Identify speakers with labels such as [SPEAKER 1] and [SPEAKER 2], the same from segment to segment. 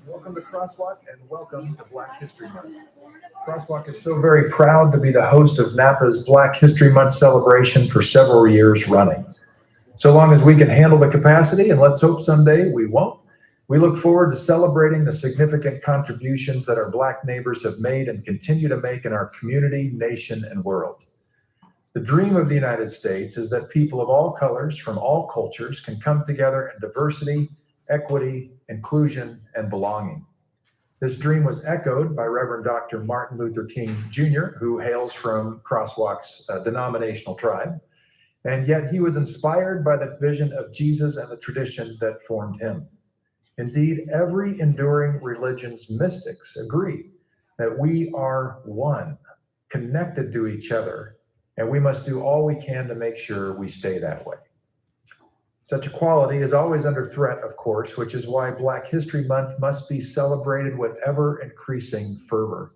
[SPEAKER 1] Welcome to Crosswalk and welcome to Black History Month. Crosswalk is so very proud to be the host of Napa's Black History Month celebration for several years running. So long as we can handle the capacity, and let's hope someday we won't, we look forward to celebrating the significant contributions that our Black neighbors have made and continue to make in our community, nation, and world. The dream of the United States is that people of all colors from all cultures can come together in diversity, equity, inclusion, and belonging. This dream was echoed by Reverend Dr. Martin Luther King Jr., who hails from Crosswalk's denominational tribe. And yet he was inspired by the vision of Jesus and the tradition that formed him. Indeed, every enduring religion's mystics agree that we are one, connected to each other, and we must do all we can to make sure we stay that way. Such equality is always under threat, of course, which is why Black History Month must be celebrated with ever-increasing fervor.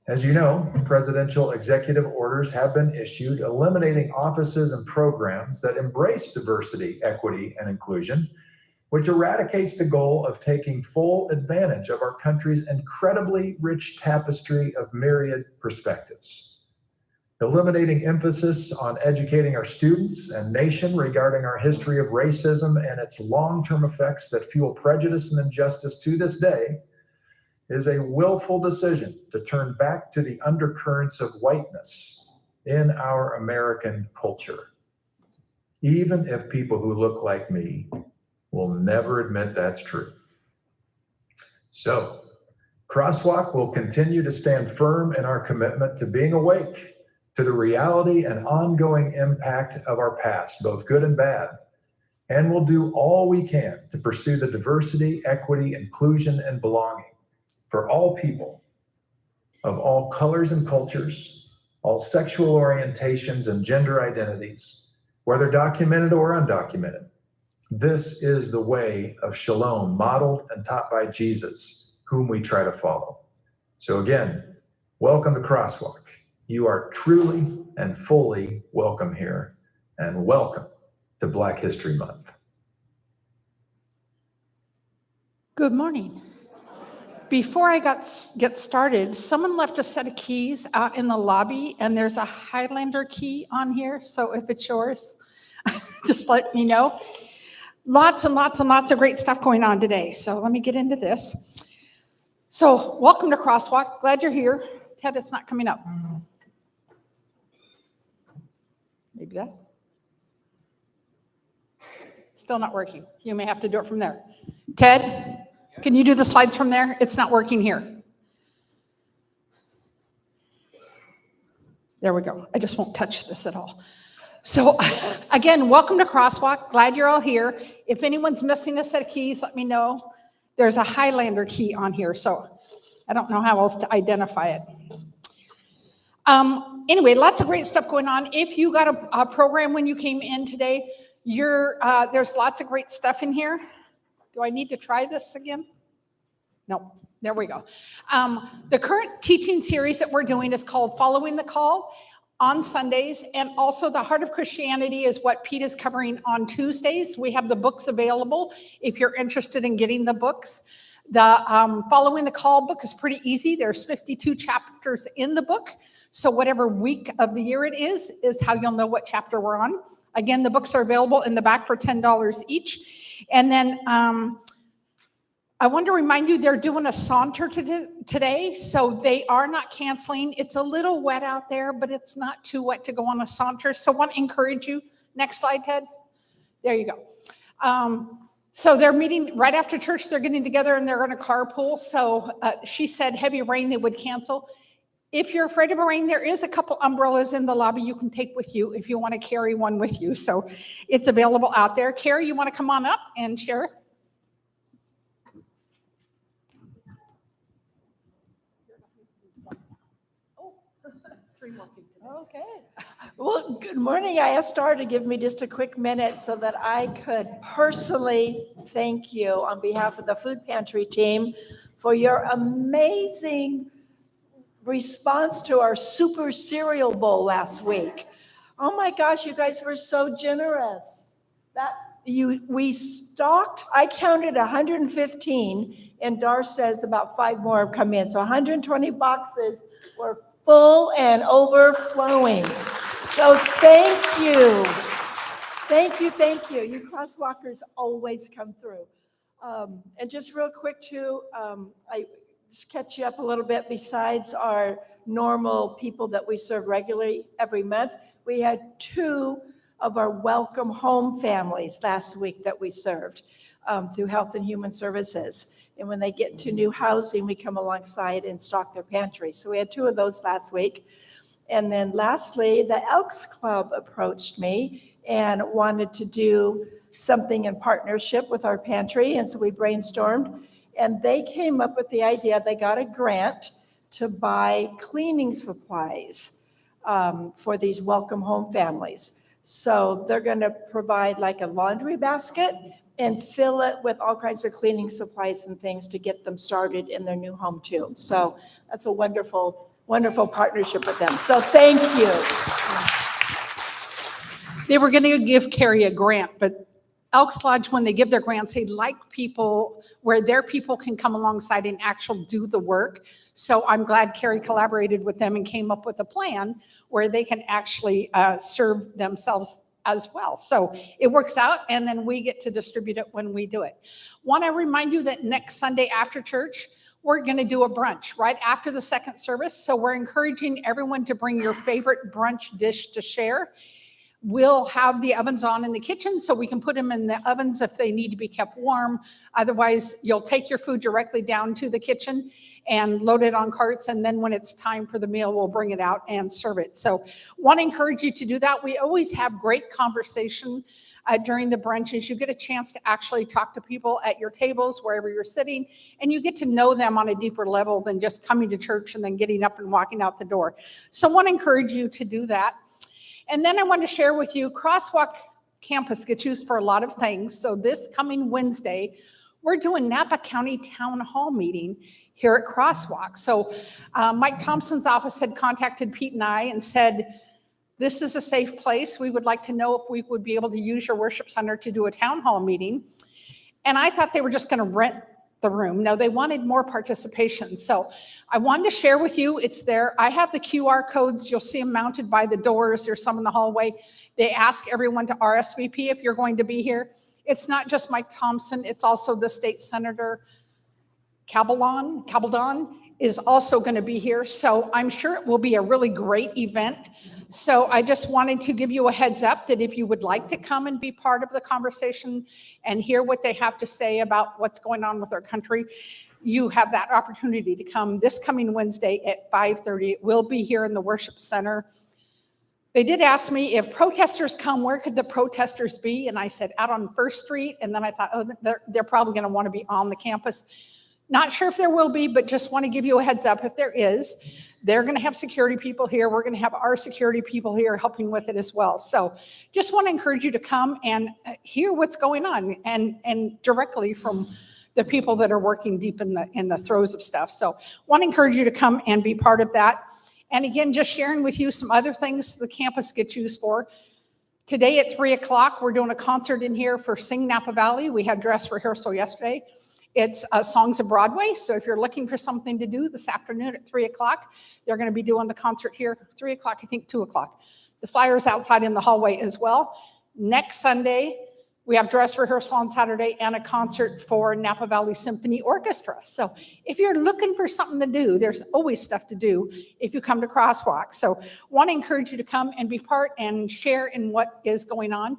[SPEAKER 1] As you know, presidential executive orders have been issued eliminating offices and programs that embrace diversity, equity, and inclusion, which eradicates the goal of taking full advantage of our country's incredibly rich tapestry of myriad perspectives. Eliminating emphasis on educating our students and nation regarding our history of racism and its long-term effects that fuel prejudice and injustice to this day is a willful decision to turn back to the undercurrents of whiteness in our American culture, even if people who look like me will never admit that's true. So, Crosswalk will continue to stand firm in our commitment to being awake to the reality and ongoing impact of our past, both good and bad, and we'll do all we can to pursue the diversity, equity, inclusion, and belonging for all people of all colors and cultures, all sexual orientations and gender identities, whether documented or undocumented. This is the way of shalom modeled and taught by Jesus, whom we try to follow. So again, welcome to Crosswalk. You are truly and fully welcome here, and welcome to Black History Month.
[SPEAKER 2] Good morning. Before I get started, someone left a set of keys out in the lobby, and there's a Highlander key on here, so if it's yours, just let me know. Lots and lots and lots of great stuff going on today, so let me get into this. So welcome to Crosswalk. Glad you're here. Ted, it's not coming up. Maybe that. Still not working. You may have to do it from there. Ted, can you do the slides from there? It's not working here. There we go. I just won't touch this at all. So again, welcome to Crosswalk. Glad you're all here. If anyone's missing a set of keys, let me know. There's a Highlander key on here, so I don't know how else to identify it. Anyway, lots of great stuff going on. If you got a program when you came in today, there's lots of great stuff in here. Do I need to try this again? No, there we go. The current teaching series that we're doing is called Following the Call on Sundays, and also the Heart of Christianity is what Pete is covering on Tuesdays. We have the books available if you're interested in getting the books. The Following the Call book is pretty easy. There's 52 chapters in the book. So whatever week of the year it is how you'll know what chapter we're on. Again, the books are available in the back for $10 each. And then I want to remind you, they're doing a saunter today, so they are not canceling. It's a little wet out there, but it's not too wet to go on a saunter. So I want to encourage you. Next slide, Ted. There you go. So they're meeting right after church. They're getting together and they're going to carpool. So she said heavy rain, they would cancel. If you're afraid of rain, there is a couple umbrellas in the lobby you can take with you if you want to carry one with you. So it's available out there. Carrie, you want to come on up and share?
[SPEAKER 3] Okay. Well, good morning. I asked Star to give me just a quick minute so that I could personally thank you on behalf of the food pantry team for your amazing response to our super cereal bowl last week. Oh my gosh, you guys were so generous. We stocked, I counted 115, and Dar says about 5 more have come in. So 120 boxes were full and overflowing. So thank you. Thank you, thank you. You crosswalkers always come through. And just real quick too, I just catch you up a little bit. Besides our normal people that we serve regularly every month, we had 2 of our Welcome Home families last week that we served through Health and Human Services. And when they get into new housing, we come alongside and stock their pantry. So we had 2 of those last week. And then lastly, the Elks Club approached me and wanted to do something in partnership with our pantry. And so we brainstormed, and they came up with the idea. They got a grant to buy cleaning supplies for these welcome home families. So they're going to provide like a laundry basket and fill it with all kinds of cleaning supplies and things to get them started in their new home too. So that's a wonderful, wonderful partnership with them. So thank you.
[SPEAKER 2] They were going to give Carrie a grant, but Elks Lodge, when they give their grants, they like people where their people can come alongside and actually do the work. So I'm glad Carrie collaborated with them and came up with a plan where they can actually serve themselves as well. So it works out, and then we get to distribute it when we do it. Want to remind you that next Sunday after church, we're going to do a brunch right after the second service. So we're encouraging everyone to bring your favorite brunch dish to share. We'll have the ovens on in the kitchen so we can put them in the ovens if they need to be kept warm. Otherwise, you'll take your food directly down to the kitchen and load it on carts. And then when it's time for the meal, we'll bring it out and serve it. So want to encourage you to do that. We always have great conversation during the brunches. You get a chance to actually talk to people at your tables, wherever you're sitting, and you get to know them on a deeper level than just coming to church and then getting up and walking out the door. So I want to encourage you to do that. And then I want to share with you, Crosswalk Campus gets used for a lot of things. So this coming Wednesday, we're doing Napa County Town Hall meeting here at Crosswalk. So Mike Thompson's office had contacted Pete and I and said, this is a safe place. We would like to know if we would be able to use your worship center to do a town hall meeting. And I thought they were just going to rent the room. No, they wanted more participation. So I wanted to share with you, it's there. I have the QR codes. You'll see them mounted by the doors. There's some in the hallway. They ask everyone to RSVP if you're going to be here. It's not just Mike Thompson. It's also the state senator, Cabaldon is also going to be here. So I'm sure it will be a really great event. So I just wanted to give you a heads up that if you would like to come and be part of the conversation and hear what they have to say about what's going on with our country, you have that opportunity to come this coming Wednesday at 5:30. It will be here in the worship center. They did ask me if protesters come, where could the protesters be? And I said, out on First Street. And then I thought, oh, they're probably going to want to be on the campus. Not sure if there will be, but just want to give you a heads up if there is. They're going to have security people here. We're going to have our security people here helping with it as well. So just want to encourage you to come and hear what's going on and directly from the people that are working deep in the throes of stuff. So want to encourage you to come and be part of that. And again, just sharing with you some other things the campus gets used for. Today at 3:00, we're doing a concert in here for Sing Napa Valley. We had dress rehearsal yesterday. It's Songs of Broadway. So if you're looking for something to do this afternoon at 3:00, they're going to be doing the concert here, 3:00, I think 2:00. The flyer's outside in the hallway as well. Next Sunday, we have dress rehearsal on Saturday and a concert for Napa Valley Symphony Orchestra. So if you're looking for something to do, there's always stuff to do if you come to Crosswalk. So want to encourage you to come and be part and share in what is going on.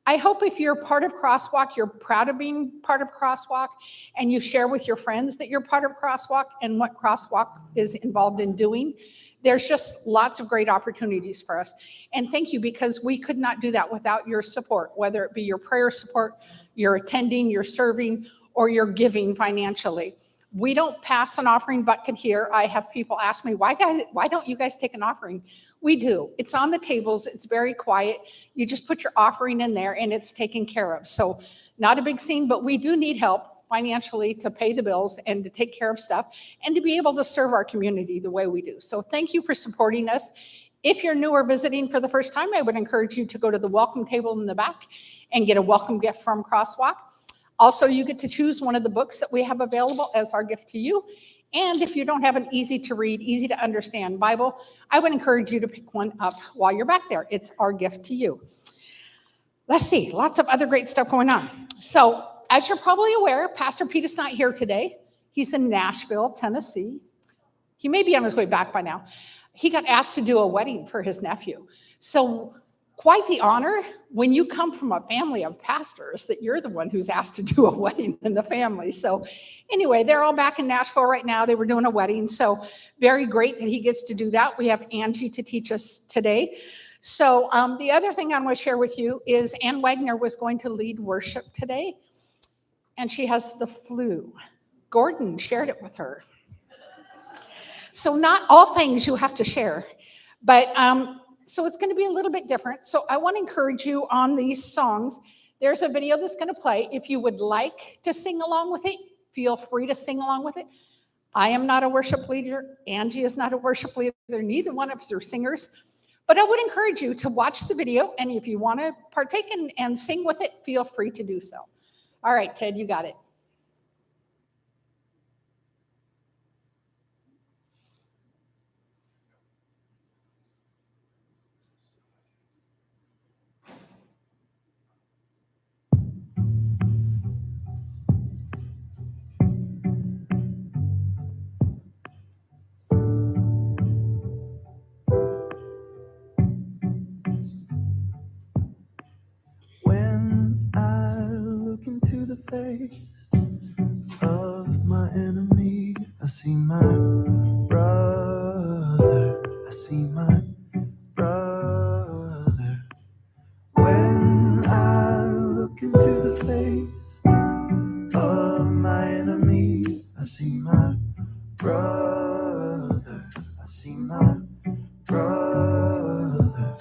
[SPEAKER 2] I hope if you're part of Crosswalk, you're proud of being part of Crosswalk, and you share with your friends that you're part of Crosswalk and what Crosswalk is involved in doing. There's just lots of great opportunities for us. And thank you, because we could not do that without your support, whether it be your prayer support, your attending, your serving, or your giving financially. We don't pass an offering bucket here. I have people ask me, why don't you guys take an offering? We do. It's on the tables. It's very quiet. You just put your offering in there and it's taken care of. So not a big scene, but we do need help financially to pay the bills and to take care of stuff and to be able to serve our community the way we do. So thank you for supporting us. If you're new or visiting for the first time, I would encourage you to go to the welcome table in the back and get a welcome gift from Crosswalk. Also, you get to choose one of the books that we have available as our gift to you. And if you don't have an easy to read, easy to understand Bible, I would encourage you to pick one up while you're back there. It's our gift to you. Let's see, lots of other great stuff going on. So as you're probably aware, Pastor Pete is not here today. He's in Nashville, Tennessee. He may be on his way back by now. He got asked to do a wedding for his nephew. So quite the honor when you come from a family of pastors that you're the one who's asked to do a wedding in the family. So anyway, they're all back in Nashville right now. They were doing a wedding. So very great that he gets to do that. We have Angie to teach us today. So the other thing I want to share with you is Ann Wagner was going to lead worship today, and she has the flu. Gordon shared it with her. So not all things you have to share, but so it's going to be a little bit different. So I want to encourage you on these songs. There's a video that's going to play. If you would like to sing along with it, feel free to sing along with it. I am not a worship leader. Angie is not a worship leader. Neither one of us are singers. But I would encourage you to watch the video, and if you want to partake and sing with it, feel free to do so. All right, Ted, you got it.
[SPEAKER 4] When I look into the face of my enemy, I see my brother. I see my brother. When I look into the face of my enemy, I see my brother. I see my brother.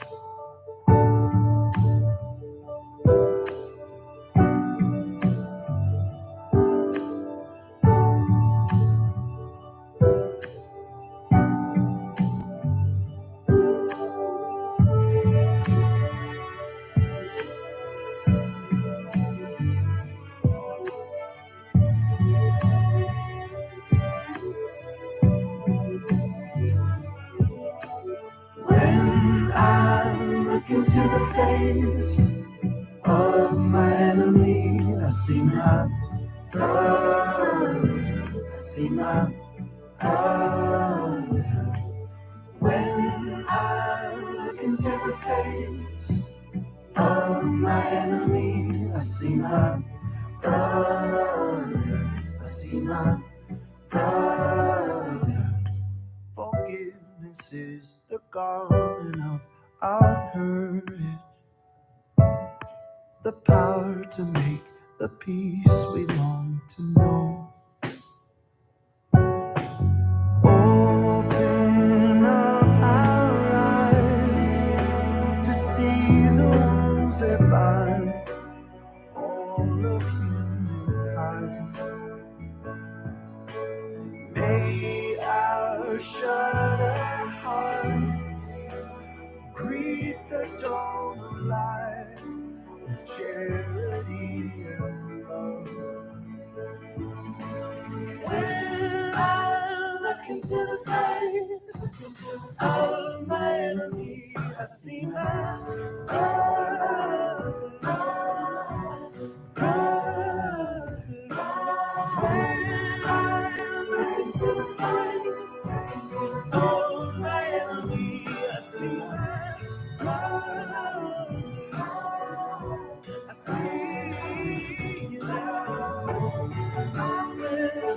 [SPEAKER 4] When I look into the face of my enemy, I see my brother. I see my brother. When I look into the face of my enemy, I see my brother. I see my brother. Forgiveness is the garment of our courage, the power to make the peace we long to know. Open up our eyes to see the wounds that bind all of humankind. May our shuddered hearts greet the dawn of light with charity and love. When I look into the face of my enemy, I see my brother. When I look into the face of my enemy, I see my brother. I see you now.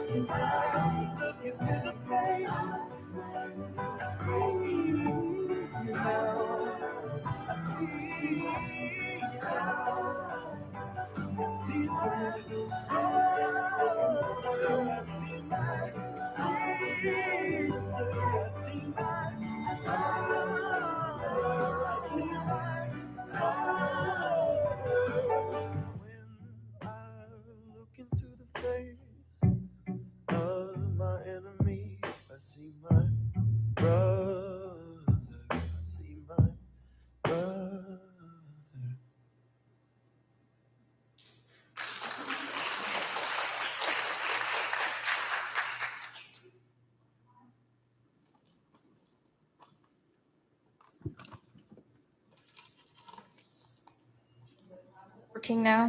[SPEAKER 4] When I look into the face, I see you now. I see you now. I see my brother. I see my sister. I see my father. I see my brother. When I look into the face of my enemy, I see my brother. I see my brother.
[SPEAKER 5] Working now?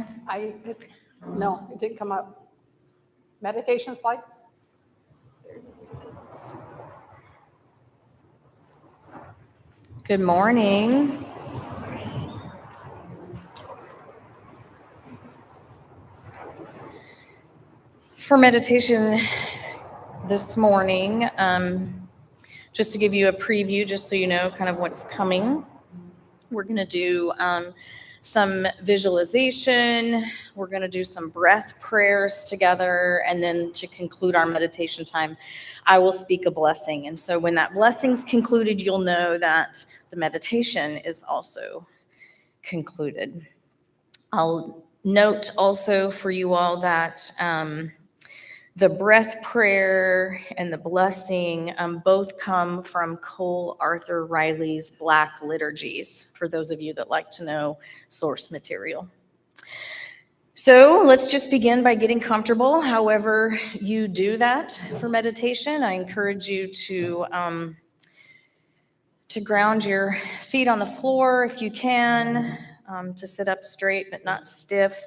[SPEAKER 2] No, it didn't come up. Meditation slide?
[SPEAKER 5] Good morning. For meditation this morning, just to give you a preview, just so you know kind of what's coming, we're going to do some visualization. We're going to do some breath prayers together. And then to conclude our meditation time, I will speak a blessing. And so when that blessing's concluded, you'll know that the meditation is also concluded. I'll note also for you all that the breath prayer and the blessing both come from Cole Arthur Riley's Black Liturgies, for those of you that like to know source material. So let's just begin by getting comfortable. However you do that for meditation, I encourage you to ground your feet on the floor if you can, to sit up straight but not stiff.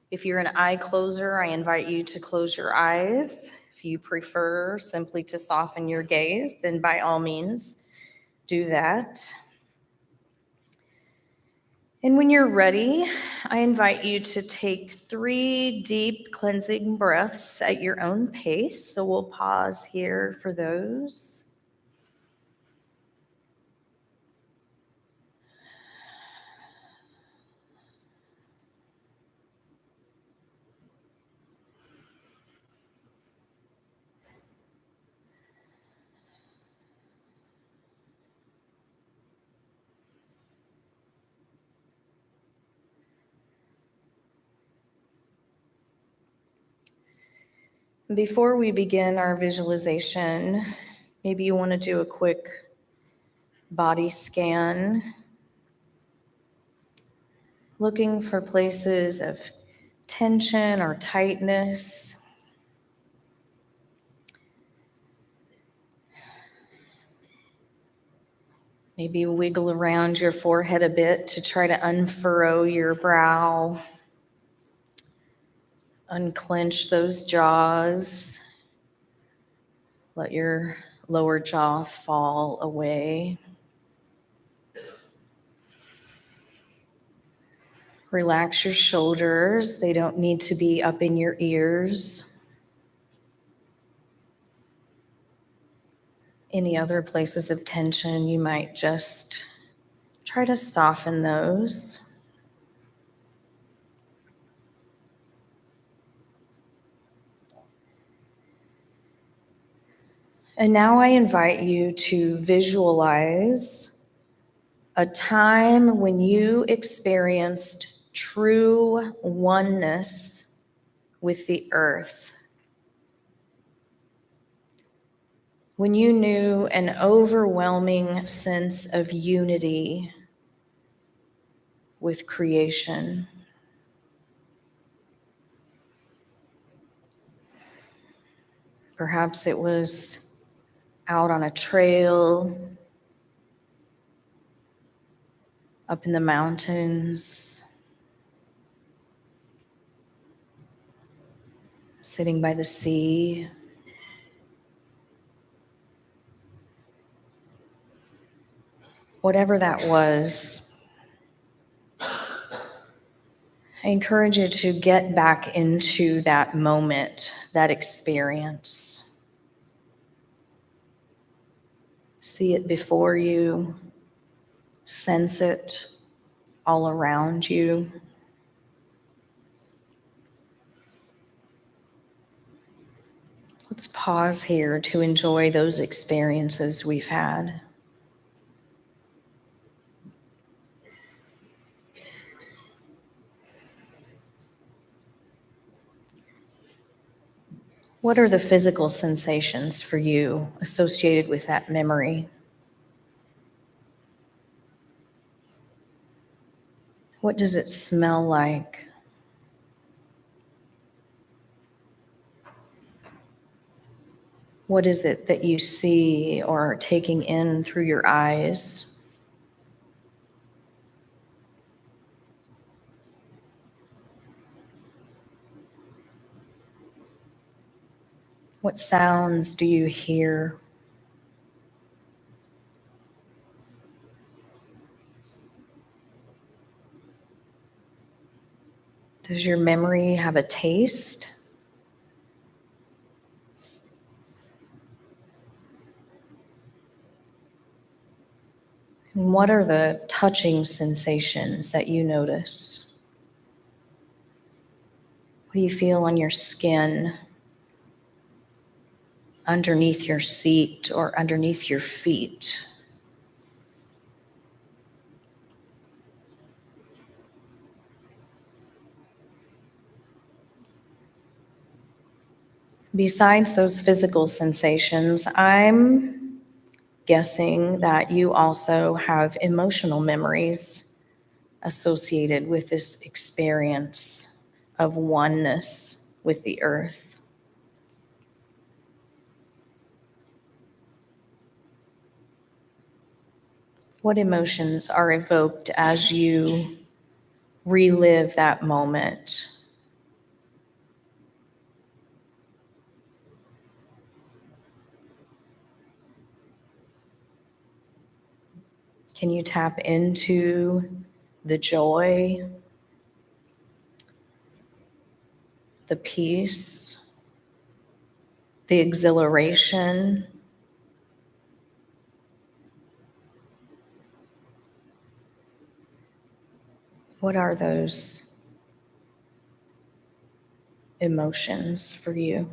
[SPEAKER 5] If you're an eye closer, I invite you to close your eyes. If you prefer simply to soften your gaze, then by all means, do that. And when you're ready, I invite you to take 3 deep cleansing breaths at your own pace. So we'll pause here for those. Before we begin our visualization, maybe you want to do a quick body scan, looking for places of tension or tightness. Maybe wiggle around your forehead a bit to try to unfurrow your brow. Unclench those jaws. Let your lower jaw fall away. Relax your shoulders. They don't need to be up in your ears. Any other places of tension, you might just try to soften those. And now I invite you to visualize a time when you experienced true oneness with the earth. When you knew an overwhelming sense of unity with creation. Perhaps it was out on a trail, up in the mountains, sitting by the sea. Whatever that was, I encourage you to get back into that moment, that experience. See it before you, sense it all around you. Let's pause here to enjoy those experiences we've had. What are the physical sensations for you associated with that memory? What does it smell like? What is it that you see or are taking in through your eyes? What sounds do you hear? Does your memory have a taste? And what are the touching sensations that you notice? What do you feel on your skin, underneath your seat, or underneath your feet? Besides those physical sensations, I'm guessing that you also have emotional memories associated with this experience of oneness with the earth. What emotions are evoked as you relive that moment? Can you tap into the joy, the peace, the exhilaration? What are those emotions for you?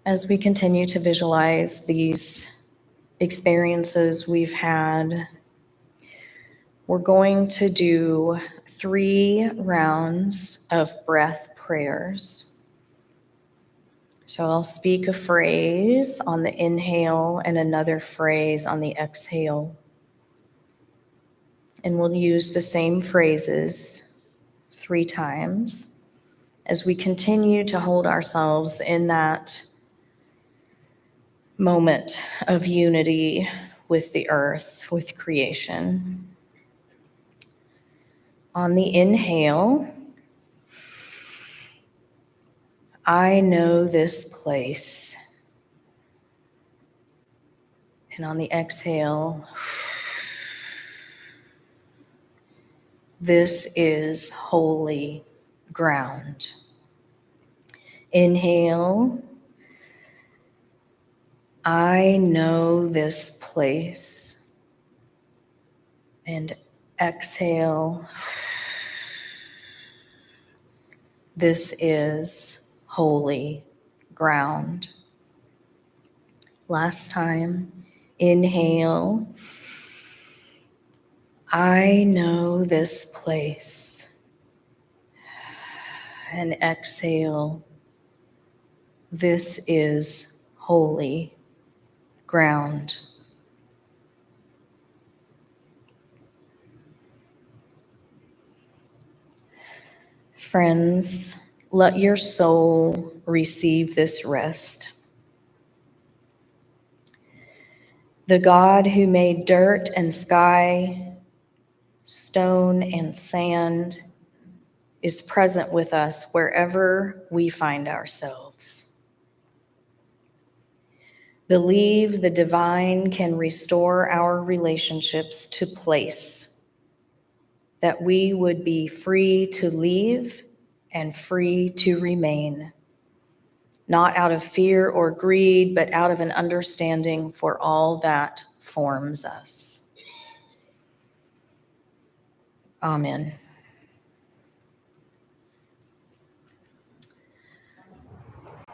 [SPEAKER 5] As we continue to visualize these experiences we've had, we're going to do 3 rounds of breath prayers. So I'll speak a phrase on the inhale and another phrase on the exhale. And we'll use the same phrases 3 times as we continue to hold ourselves in that moment of unity with the earth, with creation. On the inhale, I know this place. And on the exhale, this is holy ground. Inhale, I know this place. And exhale, this is holy ground. Last time, inhale, I know this place. And exhale, this is holy ground. Friends, let your soul receive this rest. The God who made dirt and sky, stone and sand, is present with us wherever we find ourselves. Believe the divine can restore our relationships to place, that we would be free to leave and free to remain, not out of fear or greed, but out of an understanding for all that forms us. Amen.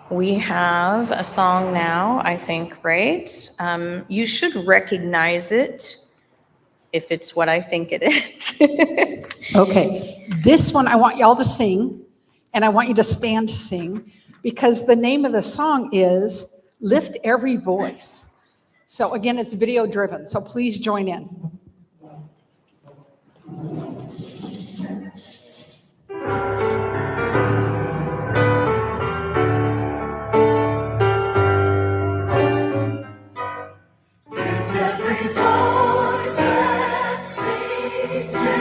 [SPEAKER 5] We have a song now, I think, right? You should recognize it if it's what I think it is.
[SPEAKER 2] Okay, this one I want y'all to sing, and I want you to stand to sing, because the name of the song is Lift Every Voice. So again, it's video driven, so please join in.
[SPEAKER 4] Lift every voice and sing to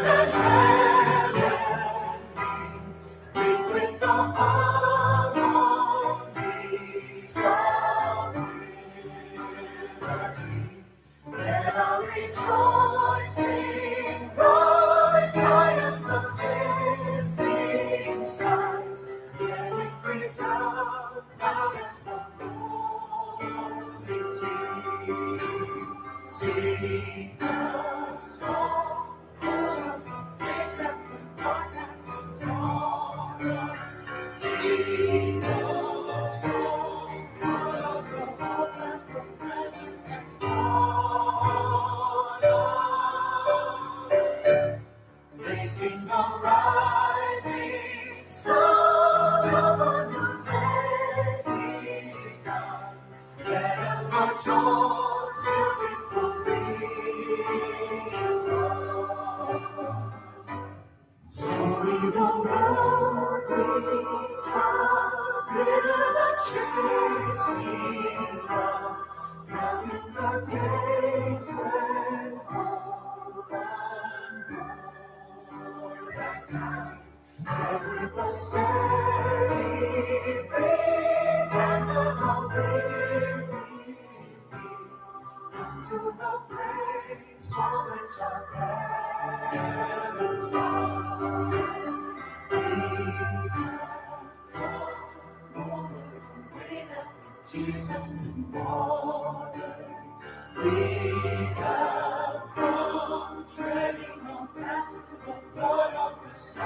[SPEAKER 4] the heavenly, ring with the harmony Sing a song full of the faith that the darkness has taught us. Sing a song full of the hope that the present has brought us. Facing the rising sun of a new day begun. Let us march on to victory's throne. Story the road we trod, bitter the chase we run, felt in the days when hope and glory had died. Yet with a steady beat and an unweary feet, unto the place for which our parents sighed. We have come over the way that with tears has been watered. We have come treading a path through the blood of the Messiah.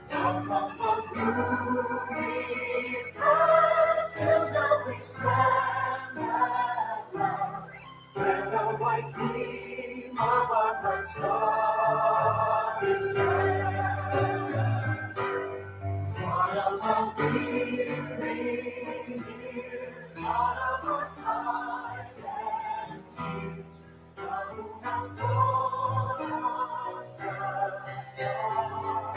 [SPEAKER 4] Now from the gloomy past till now we stand at last, where the white beam of our bright star is cast. God of the weary years, God of our silent tears, thou who hast brought us the star.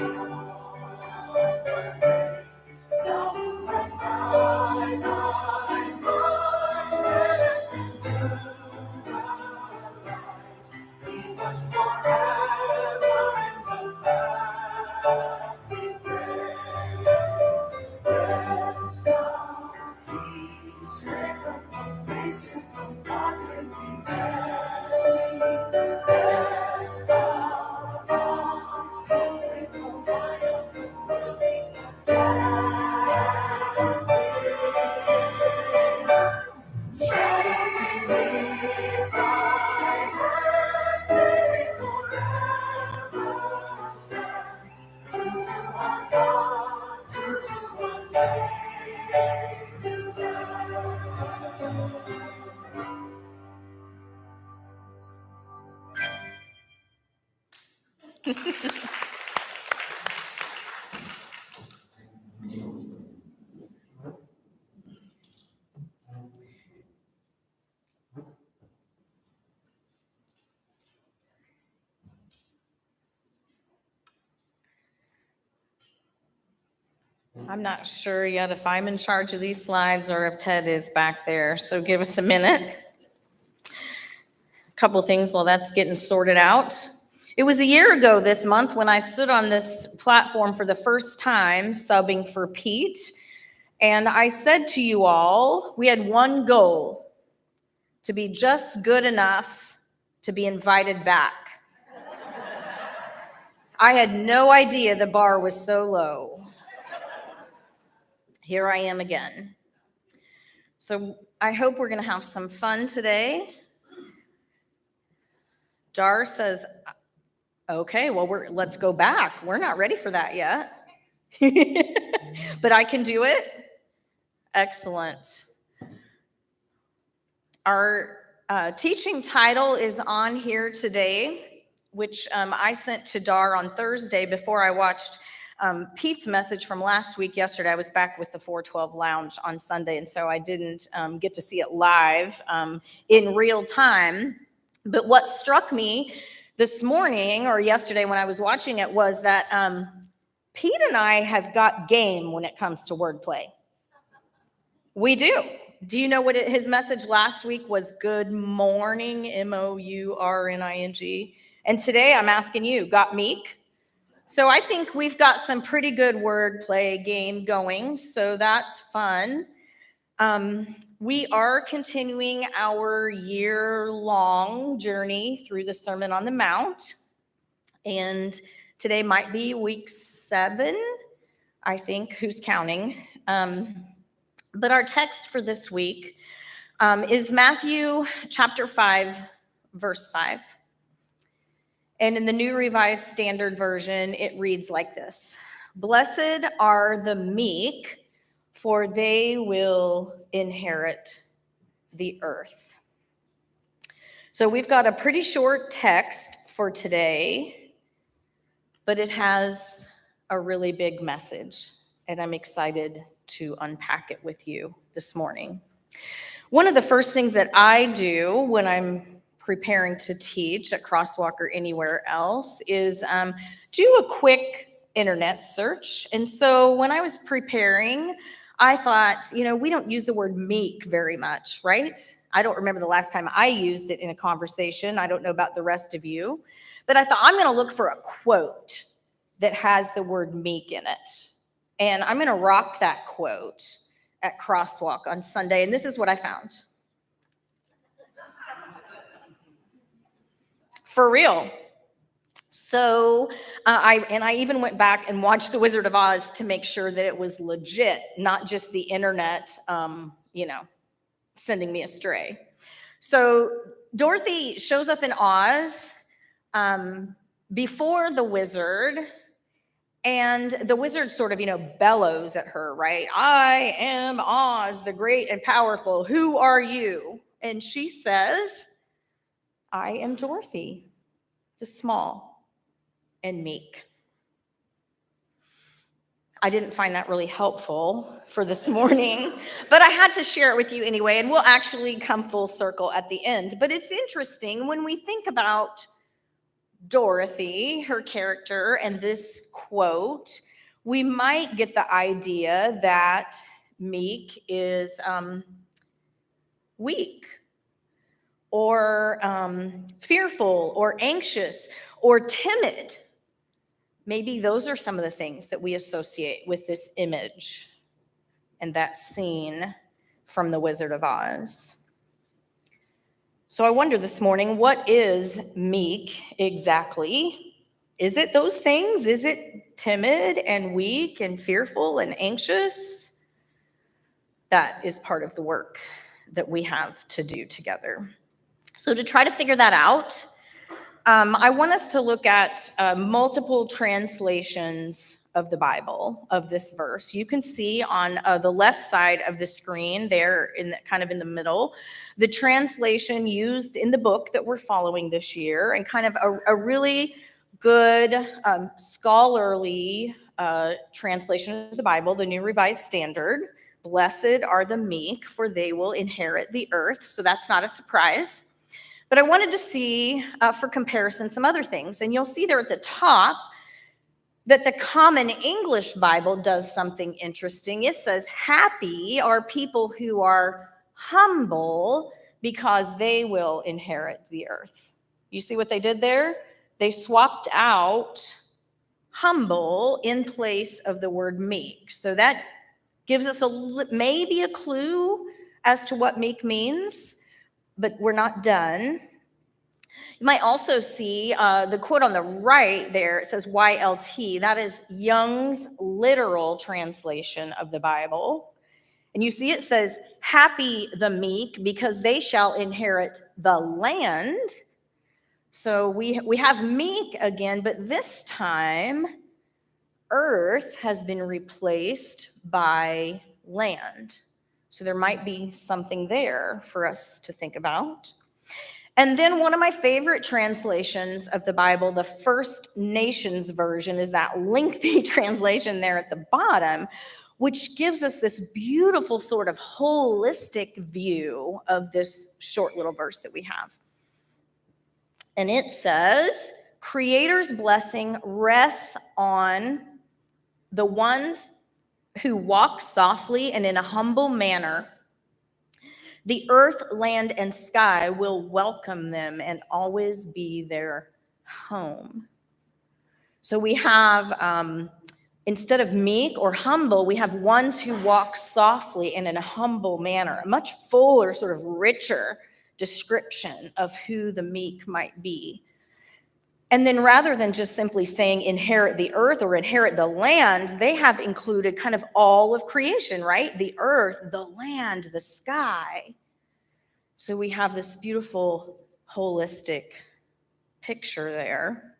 [SPEAKER 4] Thou who hast by thy mind led us into the light, keep us forever in the path we pray. Lest our feet stray from the places of God when we met. Lest our hearts fill with the wine of the worldly shadow beneath thy hand, may we forever stand. True to our God, true to our native land.
[SPEAKER 5] I'm not sure yet if I'm in charge of these slides or if Ted is back there, so give us a minute. Couple things while that's getting sorted out. It was a year ago this month when I stood on this platform for the first time, subbing for Pete, and I said to you all, we had one goal, to be just good enough to be invited back. I had no idea the bar was so low. Here I am again. So I hope we're going to have some fun today. Dar says, okay, well, let's go back. We're not ready for that yet. But I can do it. Excellent. Our teaching title is on here today, which I sent to Dar on Thursday before I watched Pete's message from last week. Yesterday, I was back with the 412 Lounge on Sunday, and so I didn't get to see it live in real time. But what struck me this morning or yesterday when I was watching it was that Pete and I have got game when it comes to wordplay. We do. Do you know what his message last week was? Good morning, M-O-U-R-N-I-N-G. And today I'm asking you, got meek? So I think we've got some pretty good wordplay game going, so that's fun. We are continuing our year-long journey through the Sermon on the Mount, and today might be week 7, I think. Who's counting? But our text for this week is Matthew chapter 5, verse 5. And in the New Revised Standard Version, it reads like this: Blessed are the meek, for they will inherit the earth. So we've got a pretty short text for today, but it has a really big message, and I'm excited to unpack it with you this morning. One of the first things that I do when I'm preparing to teach at Crosswalk or anywhere else is do a quick internet search. And so when I was preparing, I thought, we don't use the word meek very much, right? I don't remember the last time I used it in a conversation. I don't know about the rest of you. But I thought, I'm going to look for a quote that has the word meek in it. And I'm going to rock that quote at Crosswalk on Sunday. And this is what I found. For real. So I even went back and watched The Wizard of Oz to make sure that it was legit, not just the internet, sending me astray. So Dorothy shows up in Oz before the wizard, and the wizard sort of, bellows at her, right? I am Oz, the great and powerful. Who are you? And she says, I am Dorothy, the small and meek. I didn't find that really helpful for this morning, but I had to share it with you anyway, and we'll actually come full circle at the end. But it's interesting when we think about Dorothy, her character, and this quote, we might get the idea that meek is weak, or fearful, or anxious, or timid. Maybe those are some of the things that we associate with this image and that scene from The Wizard of Oz. So I wonder this morning, what is meek exactly? Is it those things? Is it timid and weak and fearful and anxious? That is part of the work that we have to do together. So to try to figure that out, I want us to look at multiple translations of the Bible, of this verse. You can see on the left side of the screen there, kind of in the middle, the translation used in the book that we're following this year, and kind of a really good scholarly translation of the Bible, the New Revised Standard. Blessed are the meek, for they will inherit the earth. So that's not a surprise. But I wanted to see, for comparison, some other things. And you'll see there at the top that the Common English Bible does something interesting. It says, happy are people who are humble, because they will inherit the earth. You see what they did there? They swapped out humble in place of the word meek. So that gives us maybe a clue as to what meek means, but we're not done. You might also see the quote on the right there. It says YLT. That is Young's literal translation of the Bible. And you see it says, happy the meek, because they shall inherit the land. So we have meek again, but this time earth has been replaced by land. So there might be something there for us to think about. And then one of my favorite translations of the Bible, the First Nations version, is that lengthy translation there at the bottom, which gives us this beautiful sort of holistic view of this short little verse that we have. And it says, Creator's blessing rests on the ones who walk softly and in a humble manner. The earth, land, and sky will welcome them and always be their home. So we have, instead of meek or humble, we have ones who walk softly and in a humble manner, a much fuller, sort of richer description of who the meek might be. And then rather than just simply saying inherit the earth or inherit the land, they have included kind of all of creation, right? The earth, the land, the sky. So we have this beautiful holistic picture there.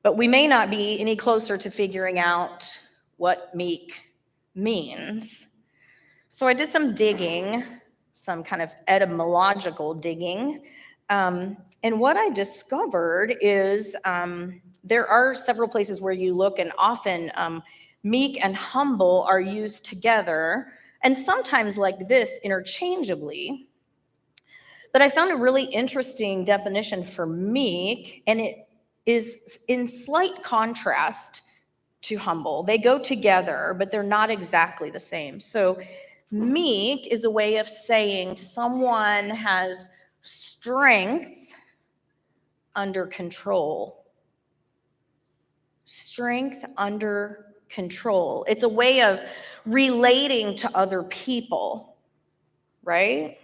[SPEAKER 5] But we may not be any closer to figuring out what meek means. So I did some digging, some kind of etymological digging. And what I discovered is there are several places where you look, and often meek and humble are used together, and sometimes like this interchangeably. But I found a really interesting definition for meek, and it is in slight contrast to humble. They go together, but they're not exactly the same. So meek is a way of saying someone has strength under control. Strength under control. It's a way of relating to other people, right?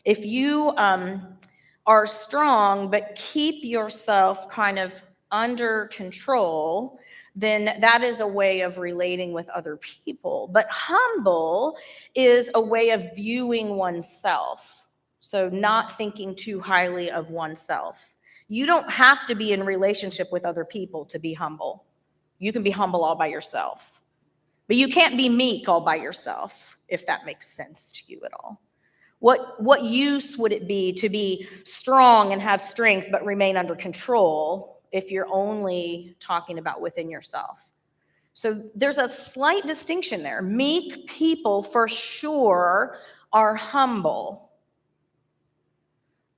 [SPEAKER 5] If you are strong, but keep yourself kind of under control, then that is a way of relating with other people. But humble is a way of viewing oneself. So not thinking too highly of oneself. You don't have to be in relationship with other people to be humble. You can be humble all by yourself. But you can't be meek all by yourself, if that makes sense to you at all. What use would it be to be strong and have strength but remain under control if you're only talking about within yourself? So there's a slight distinction there. Meek people for sure are humble,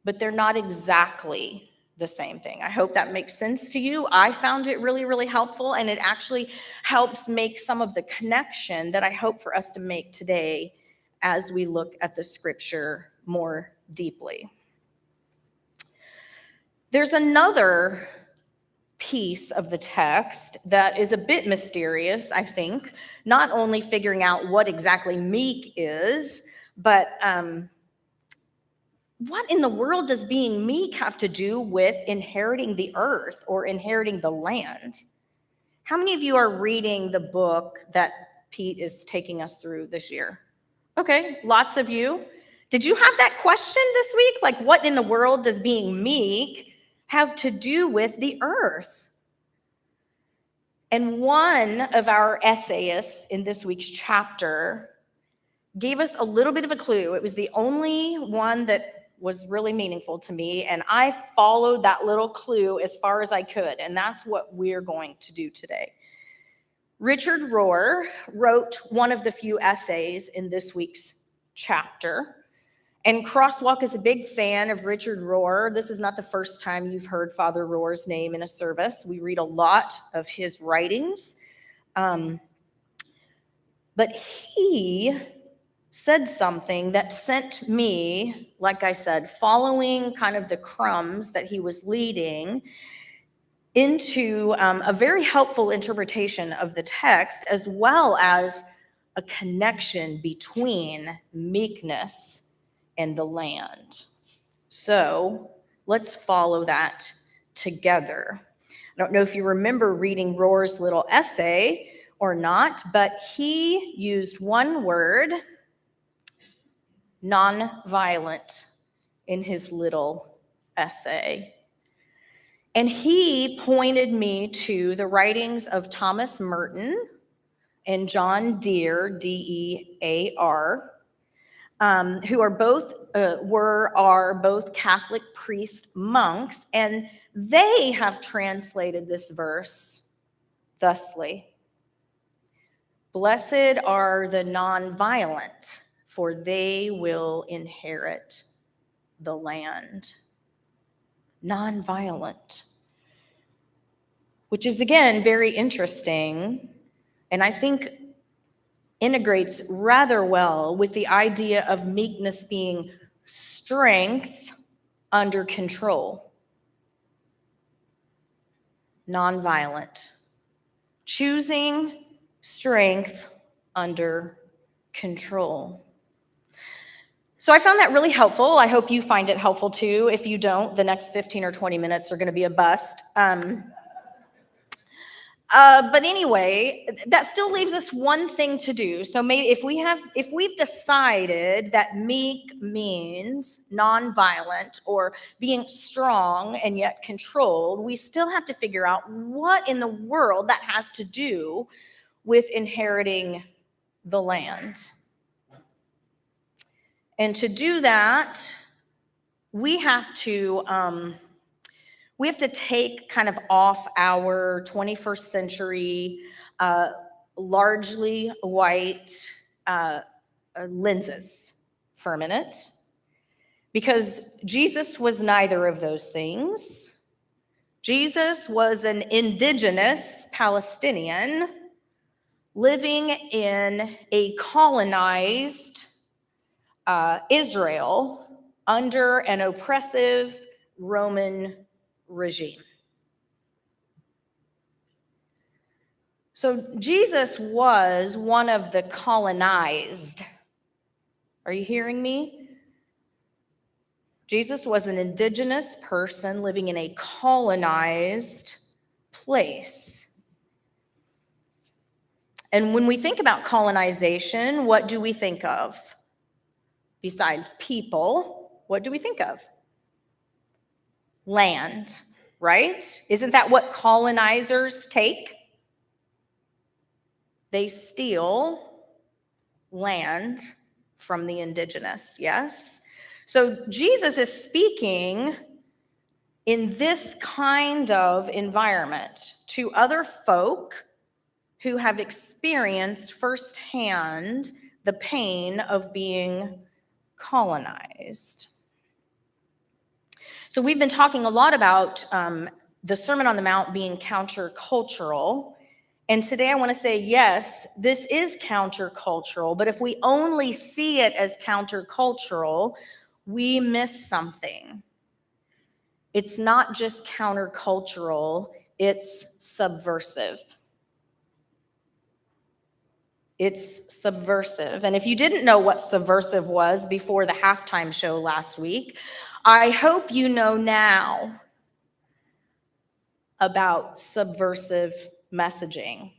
[SPEAKER 5] but they're not exactly the same thing. I hope that makes sense to you. I found it really, really helpful, and it actually helps make some of the connection that I hope for us to make today as we look at the scripture more deeply. There's another piece of the text that is a bit mysterious, I think, not only figuring out what exactly meek is, but what in the world does being meek have to do with inheriting the earth or inheriting the land? How many of you are reading the book that Pete is taking us through this year? Okay, lots of you. Did you have that question this week? Like, what in the world does being meek have to do with the earth? And one of our essayists in this week's chapter gave us a little bit of a clue. It was the only one that was really meaningful to me, and I followed that little clue as far as I could, and that's what we're going to do today. Richard Rohr wrote one of the few essays in this week's chapter, and Crosswalk is a big fan of Richard Rohr. This is not the first time you've heard Father Rohr's name in a service. We read a lot of his writings, but he said something that sent me, like I said, following kind of the crumbs that he was leading, into a very helpful interpretation of the text, as well as a connection between meekness and the land. So let's follow that together. I don't know if you remember reading Rohr's little essay or not, but he used one word, nonviolent, in his little essay. And he pointed me to the writings of Thomas Merton and John Dear, D-E-A-R, who are both Catholic priest monks, and they have translated this verse thusly: "Blessed are the nonviolent, for they will inherit the land." Nonviolent, which is again very interesting, and I think integrates rather well with the idea of meekness being strength under control. Nonviolent, choosing strength under control. So I found that really helpful. I hope you find it helpful too. If you don't, the next 15 or 20 minutes are going to be a bust. But anyway, that still leaves us one thing to do. So maybe if we've decided that meek means nonviolent or being strong and yet controlled, we still have to figure out what in the world that has to do with inheriting the land. And to do that, we have to take kind of off our 21st century, largely white lenses for a minute, because Jesus was neither of those things. Jesus was an indigenous Palestinian living in a colonized Israel under an oppressive Roman regime. So Jesus was one of the colonized. Are you hearing me? Jesus was an indigenous person living in a colonized place. And when we think about colonization, what do we think of? Besides people, what do we think of? Land, right? Isn't that what colonizers take? They steal land from the indigenous, yes? So Jesus is speaking in this kind of environment to other folk who have experienced firsthand the pain of being colonized. So we've been talking a lot about the Sermon on the Mount being countercultural. And today I want to say, yes, this is countercultural, but if we only see it as countercultural, we miss something. It's not just countercultural, it's subversive. It's subversive. And if you didn't know what subversive was before the halftime show last week, I hope you know now about subversive messaging.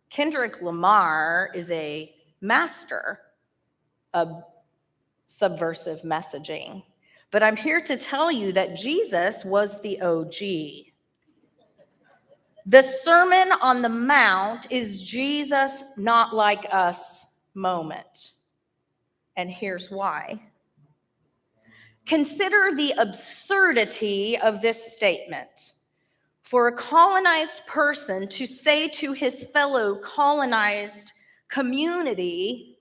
[SPEAKER 5] Kendrick Lamar is a master of subversive messaging. But I'm here to tell you that Jesus was the OG. The Sermon on the Mount is Jesus not like us moment. And here's why. Consider the absurdity of this statement. For a colonized person to say to his fellow colonized community,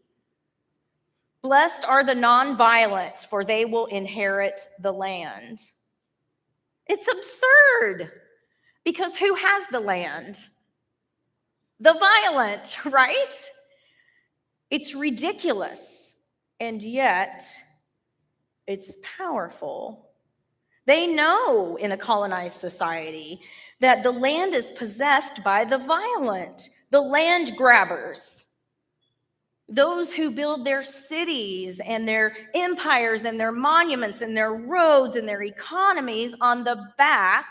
[SPEAKER 5] "Blessed are the nonviolent, for they will inherit the land." It's absurd. Because who has the land? The violent, right? It's ridiculous, and yet it's powerful. They know in a colonized society that the land is possessed by the violent, the land grabbers, those who build their cities and their empires and their monuments and their roads and their economies on the back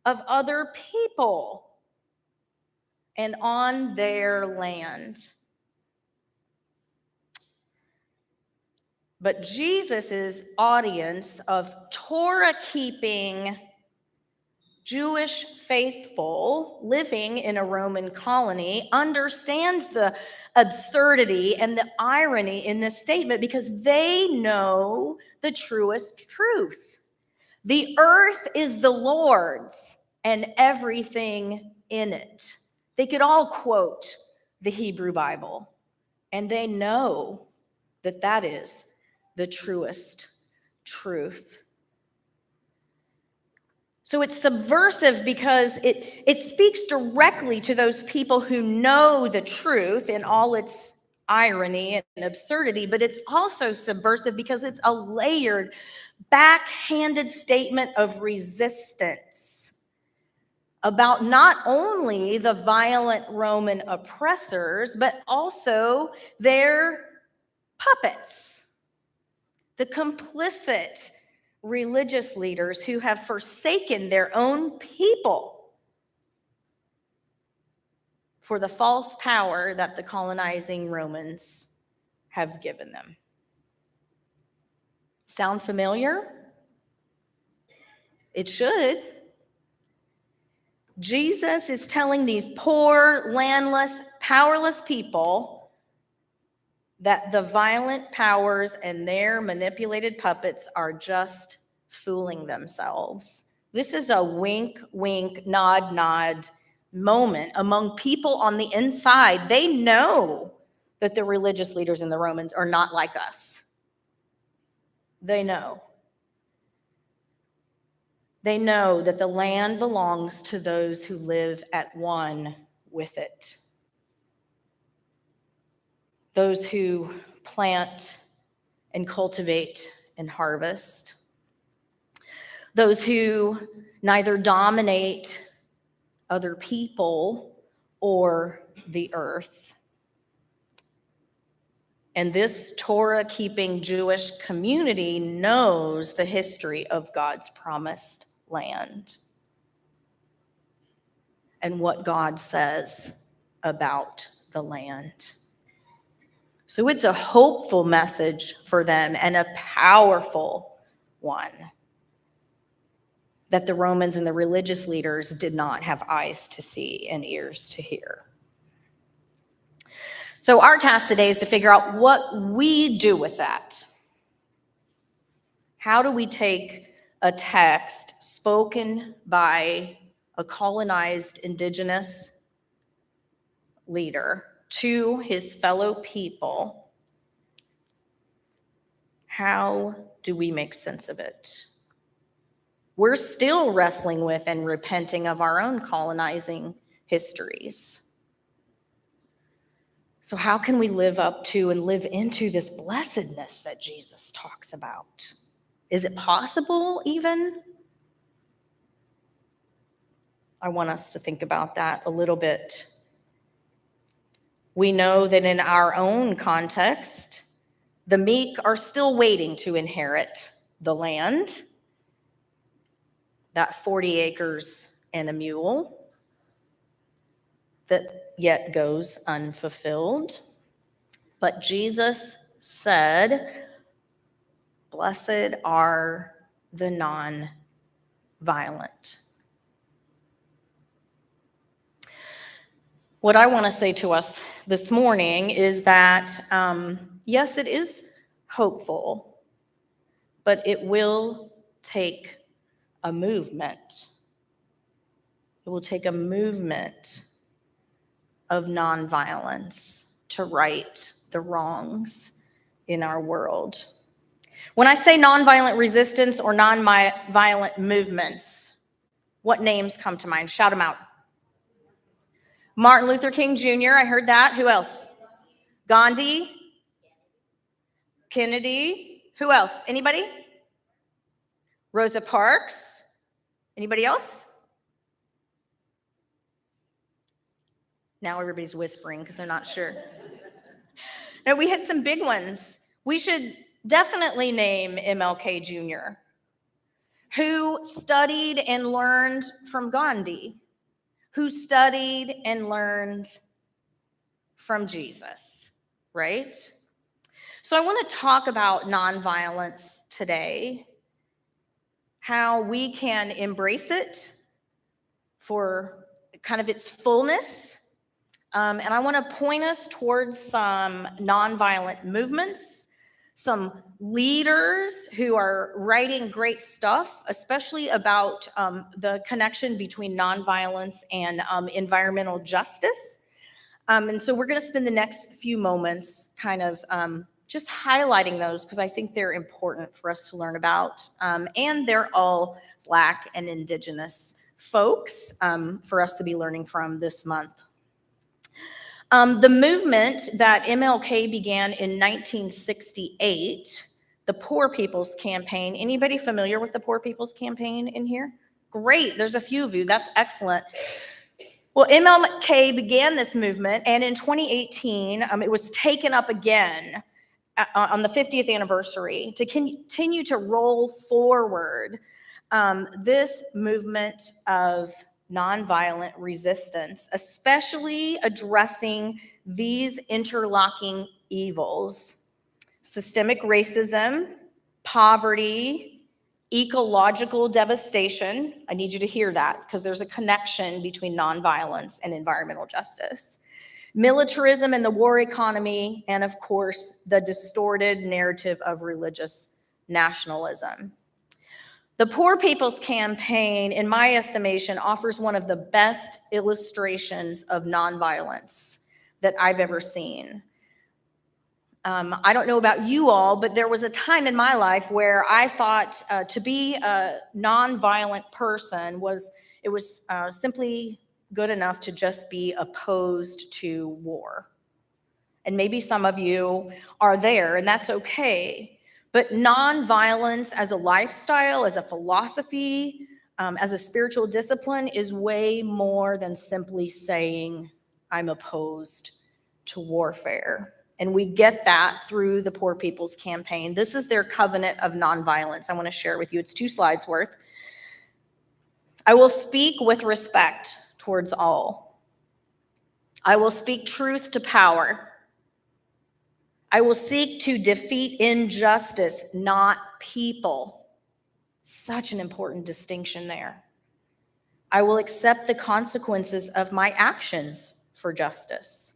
[SPEAKER 5] of other people and on their land. But Jesus's audience of Torah-keeping Jewish faithful living in a Roman colony understands the absurdity and the irony in this statement because they know the truest truth. The earth is the Lord's and everything in it. They could all quote the Hebrew Bible, and they know that that is the truest truth. So it's subversive because it speaks directly to those people who know the truth in all its irony and absurdity, but it's also subversive because it's a layered, backhanded statement of resistance about not only the violent Roman oppressors, but also their puppets, the complicit religious leaders who have forsaken their own people for the false power that the colonizing Romans have given them. Sound familiar? It should. Jesus is telling these poor, landless, powerless people that the violent powers and their manipulated puppets are just fooling themselves. This is a wink, wink, nod, nod moment among people on the inside. They know that the religious leaders in the Romans are not like us. They know. They know that the land belongs to those who live at one with it. Those who plant and cultivate and harvest. Those who neither dominate other people or the earth. And this Torah-keeping Jewish community knows the history of God's promised land and what God says about the land. So it's a hopeful message for them and a powerful one that the Romans and the religious leaders did not have eyes to see and ears to hear. So our task today is to figure out what we do with that. How do we take a text spoken by a colonized indigenous leader to his fellow people? How do we make sense of it? We're still wrestling with and repenting of our own colonizing histories. So how can we live up to and live into this blessedness that Jesus talks about? Is it possible even? I want us to think about that a little bit. We know that in our own context, the meek are still waiting to inherit the land, that 40 acres and a mule that yet goes unfulfilled. But Jesus said, "Blessed are the non-violent." What I want to say to us this morning is that, yes, it is hopeful, but it will take a movement. It will take a movement of nonviolence to right the wrongs in our world. When I say nonviolent resistance or nonviolent movements, what names come to mind? Shout them out. Martin Luther King Jr., I heard that. Who else? Gandhi? Kennedy? Who else? Anybody? Rosa Parks? Anybody else? Now everybody's whispering because they're not sure. Now, we had some big ones. We should definitely name MLK Jr., who studied and learned from Gandhi, who studied and learned from Jesus, right? So I want to talk about nonviolence today, how we can embrace it for kind of its fullness. And I want to point us towards some nonviolent movements, some leaders who are writing great stuff, especially about the connection between nonviolence and environmental justice. And so we're going to spend the next few moments kind of just highlighting those because I think they're important for us to learn about. And they're all Black and Indigenous folks for us to be learning from this month. The movement that MLK began in 1968, the Poor People's Campaign. Anybody familiar with the Poor People's Campaign in here? Great, there's a few of you, that's excellent. Well, MLK began this movement, and in 2018, it was taken up again on the 50th anniversary, to continue to roll forward this movement of nonviolent resistance, especially addressing these interlocking evils: systemic racism, poverty, ecological devastation. I need you to hear that because there's a connection between nonviolence and environmental justice. Militarism and the war economy, and of course, the distorted narrative of religious nationalism. The Poor People's Campaign, in my estimation, offers one of the best illustrations of nonviolence that I've ever seen. I don't know about you all, but there was a time in my life where I thought to be a nonviolent person was simply good enough to just be opposed to war. And maybe some of you are there, and that's okay. But nonviolence as a lifestyle, as a philosophy, as a spiritual discipline is way more than simply saying, I'm opposed to warfare. And we get that through the Poor People's Campaign. This is their covenant of nonviolence. I want to share with you. It's 2 slides worth. I will speak with respect towards all. I will speak truth to power. I will seek to defeat injustice, not people. Such an important distinction there. I will accept the consequences of my actions for justice.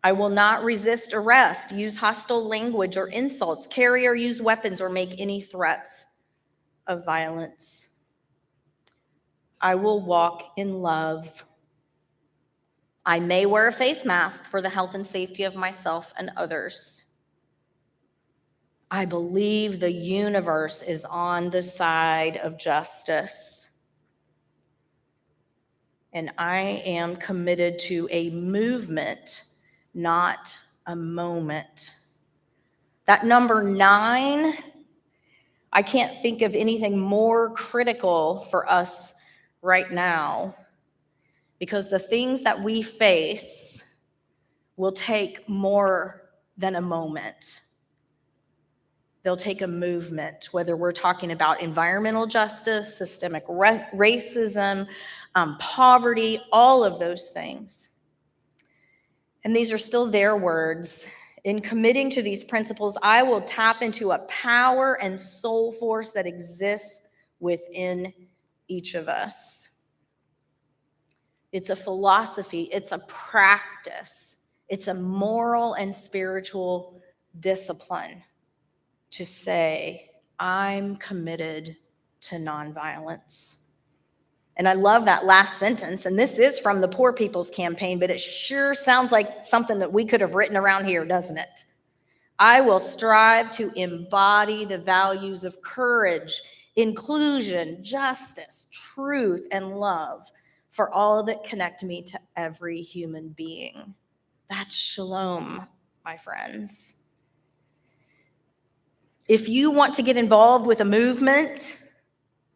[SPEAKER 5] I will not resist arrest, use hostile language or insults, carry or use weapons, or make any threats of violence. I will walk in love. I may wear a face mask for the health and safety of myself and others. I believe the universe is on the side of justice. And I am committed to a movement, not a moment. That number 9, I can't think of anything more critical for us right now, because the things that we face will take more than a moment. They'll take a movement, whether we're talking about environmental justice, systemic racism, poverty, all of those things. And these are still their words. In committing to these principles, I will tap into a power and soul force that exists within each of us. It's a philosophy, it's a practice, it's a moral and spiritual discipline to say, I'm committed to nonviolence. And I love that last sentence. And this is from the Poor People's Campaign, but it sure sounds like something that we could have written around here, doesn't it? I will strive to embody the values of courage, inclusion, justice, truth, and love for all that connect me to every human being. That's shalom, my friends. If you want to get involved with a movement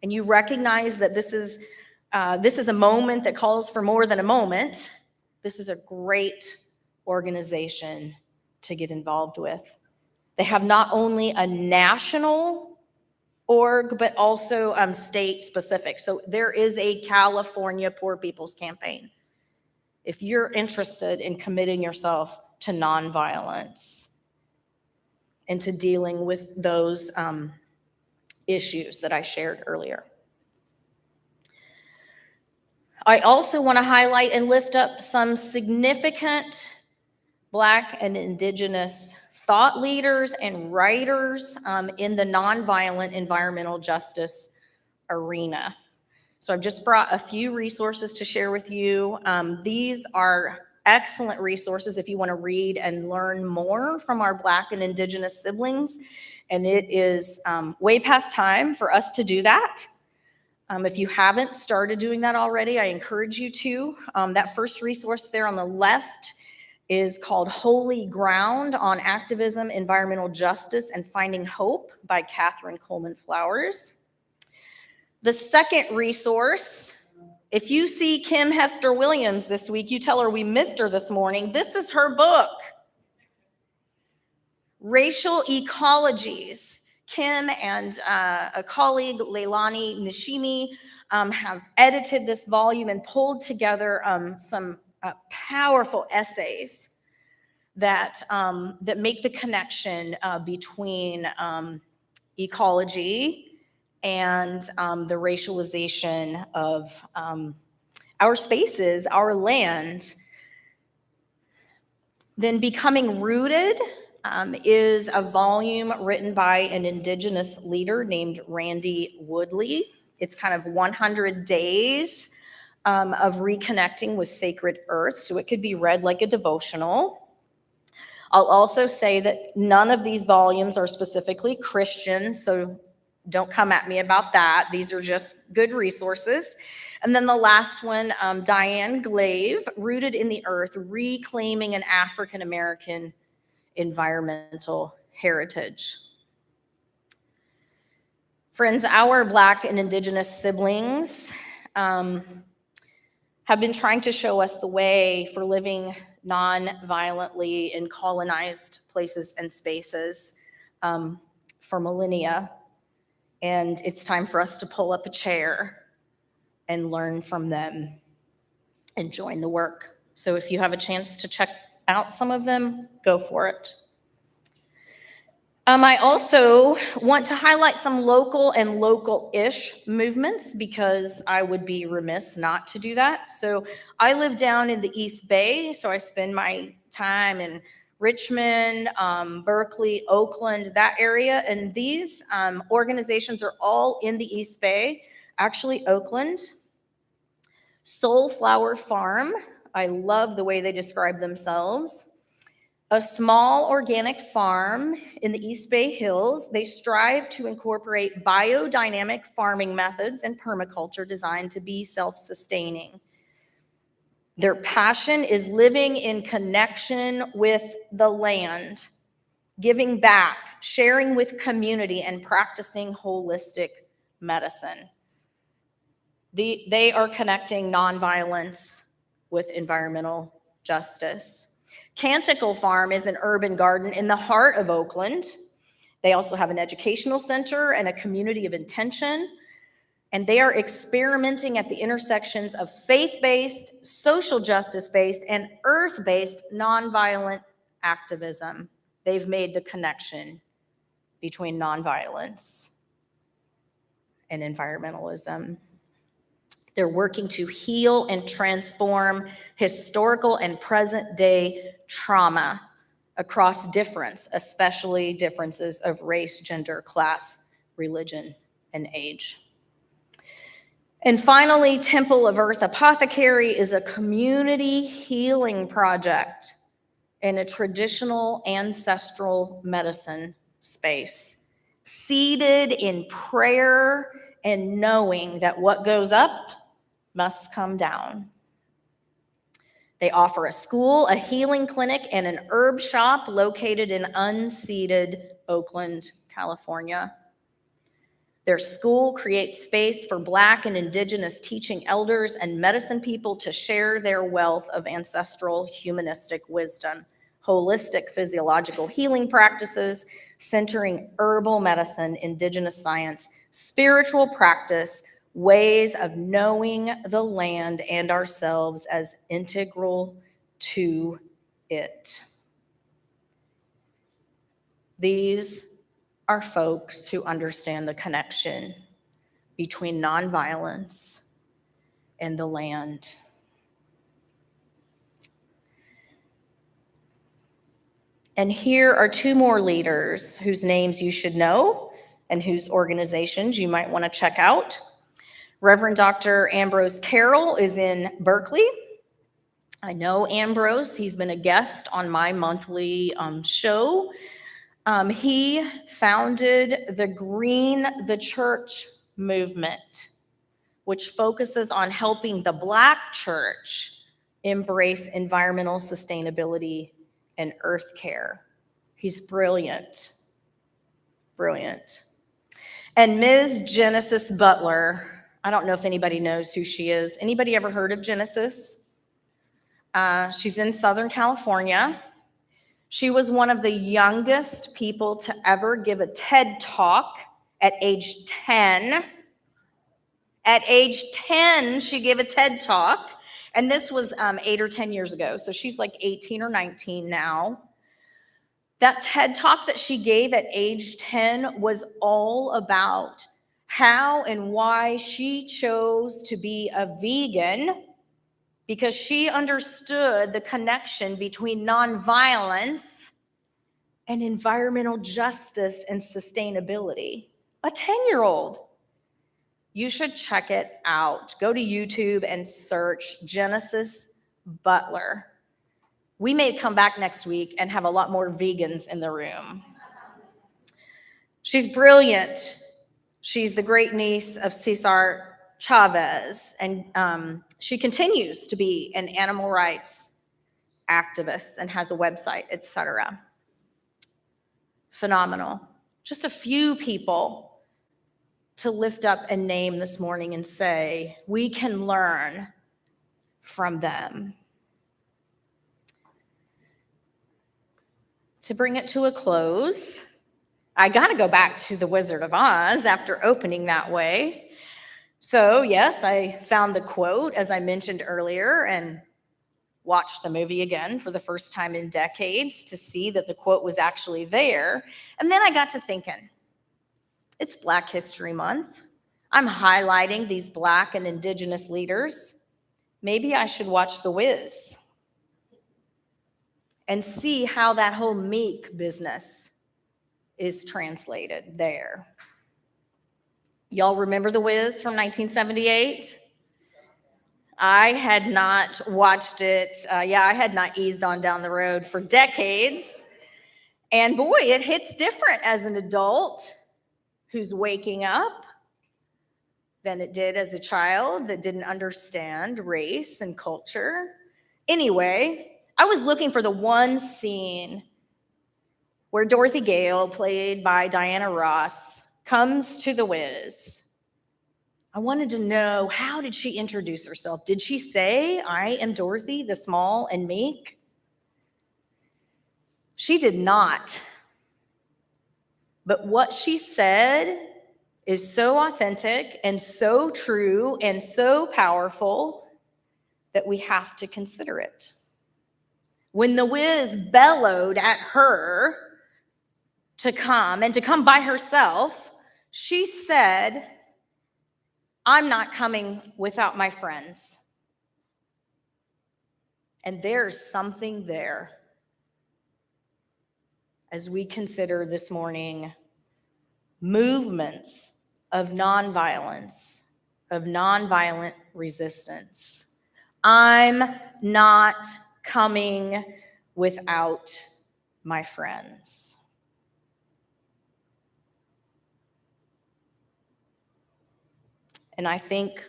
[SPEAKER 5] and you recognize that this is a moment that calls for more than a moment, this is a great organization to get involved with. They have not only a national org, but also state specific. So there is a California Poor People's Campaign. If you're interested in committing yourself to nonviolence and to dealing with those issues that I shared earlier. I also want to highlight and lift up some significant Black and Indigenous thought leaders and writers in the nonviolent environmental justice arena. So I've just brought a few resources to share with you. These are excellent resources if you want to read and learn more from our Black and Indigenous siblings. And it is way past time for us to do that. If you haven't started doing that already, I encourage you to. That first resource there on the left is called Holy Ground on Activism, Environmental Justice, and Finding Hope by Catherine Coleman Flowers. The second resource, if you see Kim Hester Williams this week, you tell her we missed her this morning. This is her book. Racial ecologies. Kim and a colleague, Leilani Nishimi, have edited this volume and pulled together some powerful essays that make the connection between ecology and the racialization of our spaces, our land. Then Becoming Rooted is a volume written by an Indigenous leader named Randy Woodley. It's kind of 100 days of reconnecting with sacred earth, so it could be read like a devotional. I'll also say that none of these volumes are specifically Christian, so don't come at me about that. These are just good resources. And then the last one, Diane Glave, Rooted in the Earth, Reclaiming an African American Environmental Heritage. Friends, our Black and Indigenous siblings have been trying to show us the way for living non-violently in colonized places and spaces for millennia. And it's time for us to pull up a chair and learn from them and join the work. So if you have a chance to check out some of them, go for it. I also want to highlight some local and local-ish movements because I would be remiss not to do that. So I live down in the East Bay, so I spend my time in Richmond, Berkeley, Oakland, that area. And these organizations are all in the East Bay. Actually, Oakland. Soul Flower Farm. I love the way they describe themselves. A small organic farm in the East Bay Hills. They strive to incorporate biodynamic farming methods and permaculture designed to be self-sustaining. Their passion is living in connection with the land, giving back, sharing with community, and practicing holistic medicine. They are connecting nonviolence with environmental justice. Canticle Farm is an urban garden in the heart of Oakland. They also have an educational center and a community of intention. And they are experimenting at the intersections of faith-based, social justice-based, and earth-based nonviolent activism. They've made the connection between nonviolence and environmentalism. They're working to heal and transform historical and present day trauma across difference, especially differences of race, gender, class, religion, and age. And finally, Temple of Earth Apothecary is a community healing project in a traditional ancestral medicine space, seated in prayer and knowing that what goes up must come down. They offer a school, a healing clinic, and an herb shop located in unceded Oakland, California. Their school creates space for Black and Indigenous teaching elders and medicine people to share their wealth of ancestral humanistic wisdom, holistic physiological healing practices, centering herbal medicine, Indigenous science, spiritual practice, ways of knowing the land and ourselves as integral to it. These are folks who understand the connection between nonviolence and the land. And here are two more leaders whose names you should know and whose organizations you might want to check out. Reverend Dr. Ambrose Carroll is in Berkeley. I know Ambrose. He's been a guest on my monthly show. He founded the Green the Church movement, which focuses on helping the Black church embrace environmental sustainability and earth care. He's brilliant, brilliant. And Ms. Genesis Butler, I don't know if anybody knows who she is. Anybody ever heard of Genesis? She's in Southern California. She was one of the youngest people to ever give a TED Talk at age 10. At age 10, she gave a TED Talk, and this was 8 or 10 years ago, so she's like 18 or 19 now. That TED Talk that she gave at age 10 was all about how and why she chose to be a vegan, because she understood the connection between nonviolence and environmental justice and sustainability. A 10-year-old. You should check it out. Go to YouTube and search Genesis Butler. We may come back next week and have a lot more vegans in the room. She's brilliant. She's the great niece of Cesar Chavez, and she continues to be an animal rights activist and has a website, etc. Phenomenal. Just a few people to lift up and name this morning and say, we can learn from them. To bring it to a close, I got to go back to The Wizard of Oz after opening that way. So yes, I found the quote, as I mentioned earlier, and watched the movie again for the first time in decades to see that the quote was actually there. And then I got to thinking, it's Black History Month. I'm highlighting these Black and Indigenous leaders. Maybe I should watch The Wiz and see how that whole meek business is translated there. Y'all remember The Wiz from 1978? I had not watched it. I had not eased on down the road for decades. And boy, it hits different as an adult who's waking up than it did as a child that didn't understand race and culture. Anyway, I was looking for the one scene where Dorothy Gale, played by Diana Ross, comes to The Wiz. I wanted to know, how did she introduce herself? Did she say, I am Dorothy, the small and meek? She did not. But what she said is so authentic and so true and so powerful that we have to consider it. When The Wiz bellowed at her to come by herself, she said, I'm not coming without my friends. And there's something there as we consider this morning movements of nonviolence, of nonviolent resistance. I'm not coming without my friends. And I think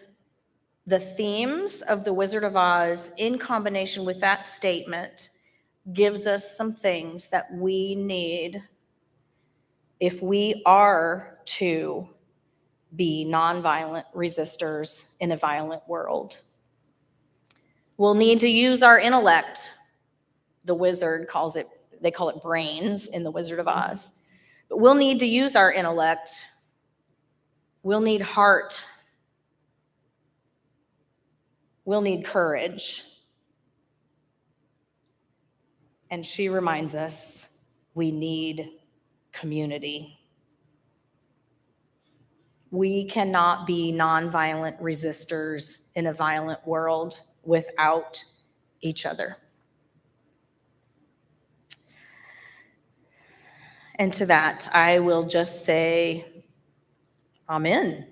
[SPEAKER 5] the themes of The Wizard of Oz, in combination with that statement, gives us some things that we need if we are to be nonviolent resistors in a violent world. We'll need to use our intellect. The wizard calls it, they call it brains in The Wizard of Oz. But we'll need to use our intellect. We'll need heart. We'll need courage. And she reminds us we need community. We cannot be nonviolent resistors in a violent world without each other. And to that, I will just say, Amen.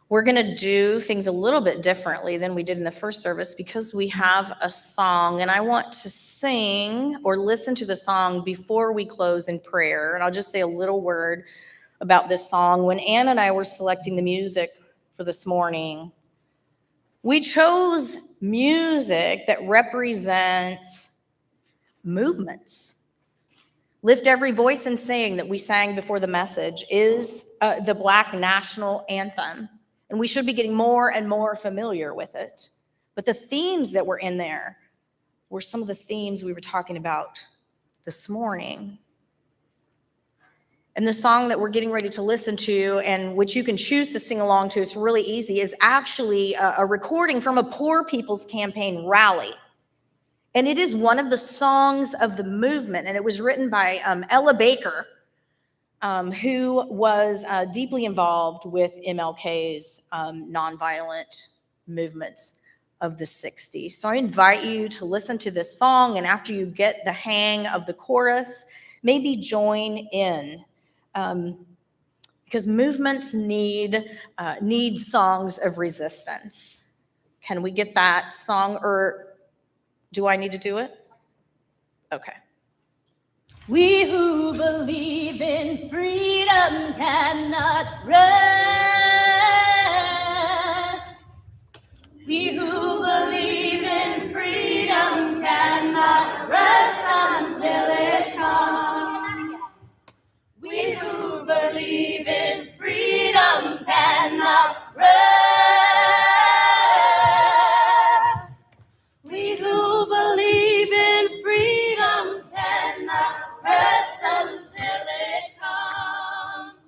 [SPEAKER 5] We're going to do things a little bit differently than we did in the first service because we have a song, and I want to sing or listen to the song before we close in prayer. And I'll just say a little word about this song. When Ann and I were selecting the music for this morning, we chose music that represents movements. Lift Every Voice and Sing that we sang before the message is the Black national anthem. And we should be getting more and more familiar with it. But the themes that were in there were some of the themes we were talking about this morning. And the song that we're getting ready to listen to, and which you can choose to sing along to, it's really easy, is actually a recording from a Poor People's Campaign rally. And it is one of the songs of the movement, and it was written by Ella Baker, who was deeply involved with MLK's nonviolent movements of the 60s. So I invite you to listen to this song, and after you get the hang of the chorus, maybe join in. Because movements need songs of resistance. Can we get that song, or do I need to do it? Okay.
[SPEAKER 6] We who believe in freedom cannot rest. We who believe in freedom cannot rest until it comes. We who believe in freedom cannot rest. We who believe in freedom cannot rest until it comes.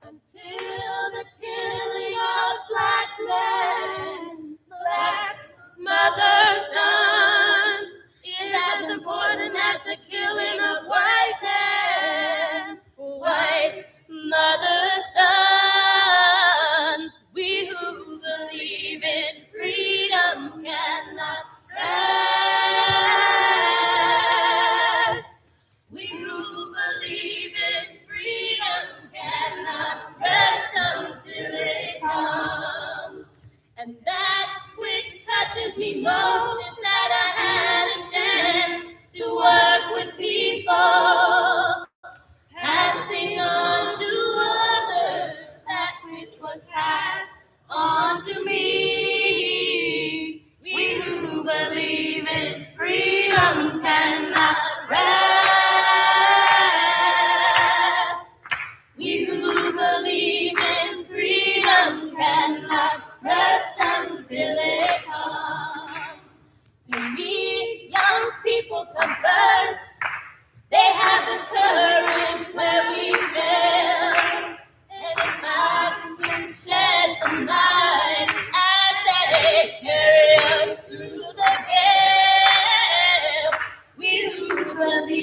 [SPEAKER 6] Until the killing of black men, black mother sons is as important as the killing of white men, white mother sons. We who believe in freedom cannot rest. We who believe in freedom cannot rest until it comes. And that which touches me most is that I had a chance to work with people, passing on to others that which was passed on to me. We who believe in freedom cannot rest. We who believe in freedom cannot rest until it comes. To me, young people come first. They have the courage where we fail. And if I can shed some light as they carry us through the gale, we who believe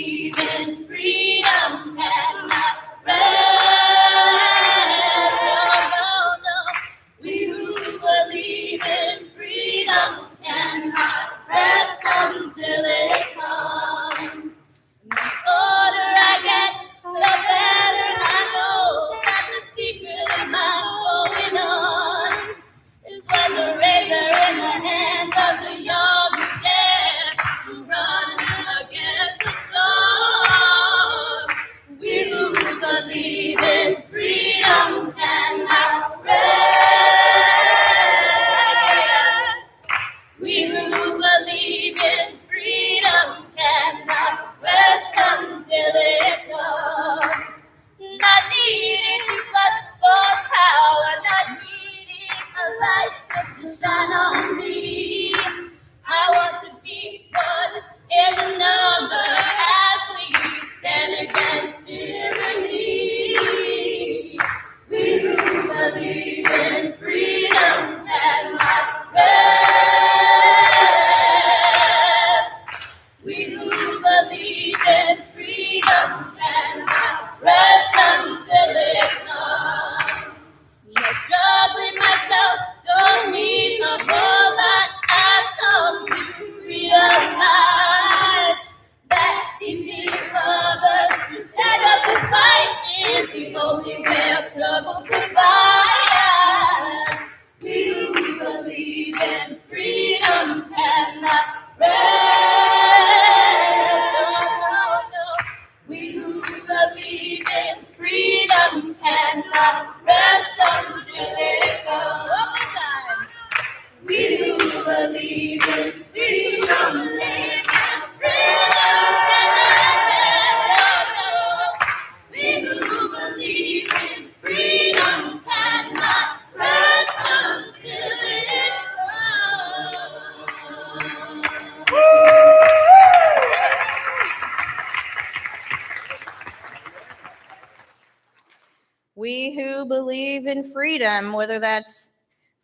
[SPEAKER 5] believe in freedom, whether that's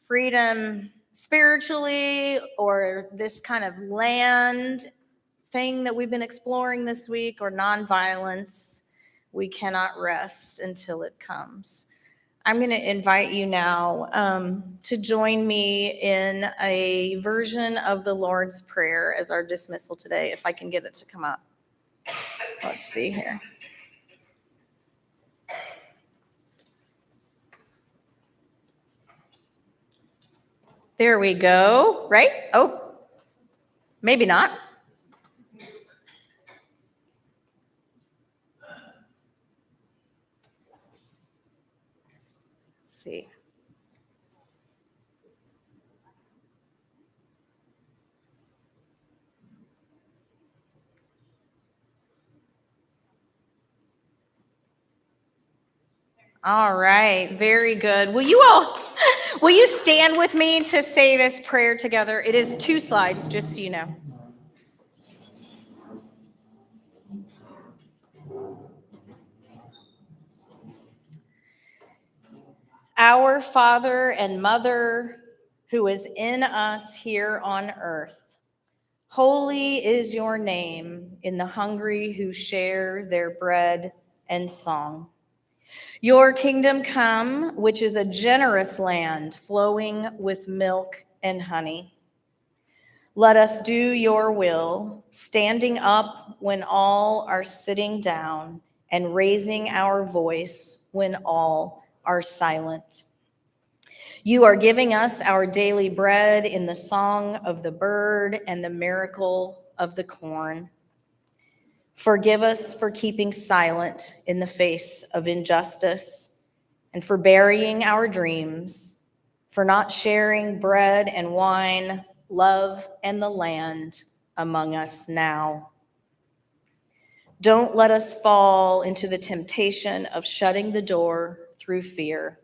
[SPEAKER 5] freedom spiritually or this kind of land thing that we've been exploring this week or nonviolence, we cannot rest until it comes. I'm going to invite you now to join me in a version of the Lord's Prayer as our dismissal today, if I can get it to come up. Let's see here. There we go, right? Oh, maybe not. Let's see. All right, very good. Will you stand with me to say this prayer together? It is 2 slides, just so you know. Our Father and Mother, who is in us here on earth, holy is your name in the hungry who share their bread and song. Your kingdom come, which is a generous land flowing with milk and honey. Let us do your will, standing up when all are sitting down and raising our voice when all are silent. You are giving us our daily bread in the song of the bird and the miracle of the corn. Forgive us for keeping silent in the face of injustice and for burying our dreams, for not sharing bread and wine, love and the land among us now. Don't let us fall into the temptation of shutting the door through fear,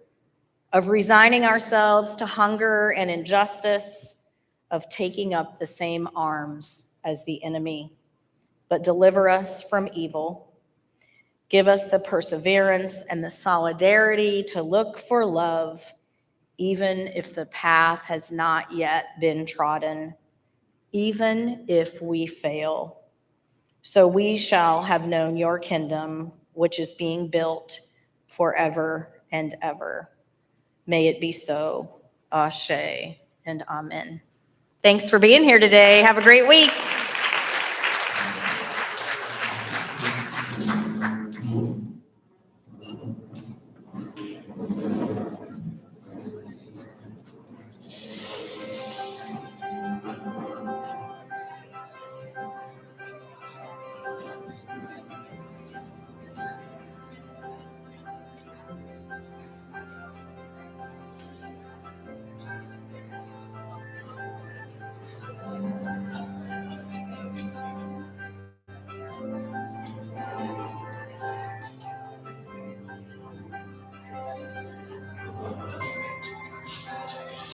[SPEAKER 5] of resigning ourselves to hunger and injustice, of taking up the same arms as the enemy. But deliver us from evil. Give us the perseverance and the solidarity to look for love, even if the path has not yet been trodden, even if we fail. So we shall have known your kingdom, which is being built forever and ever. May it be so. Ashe and amen. Thanks for being here today. Have a great week.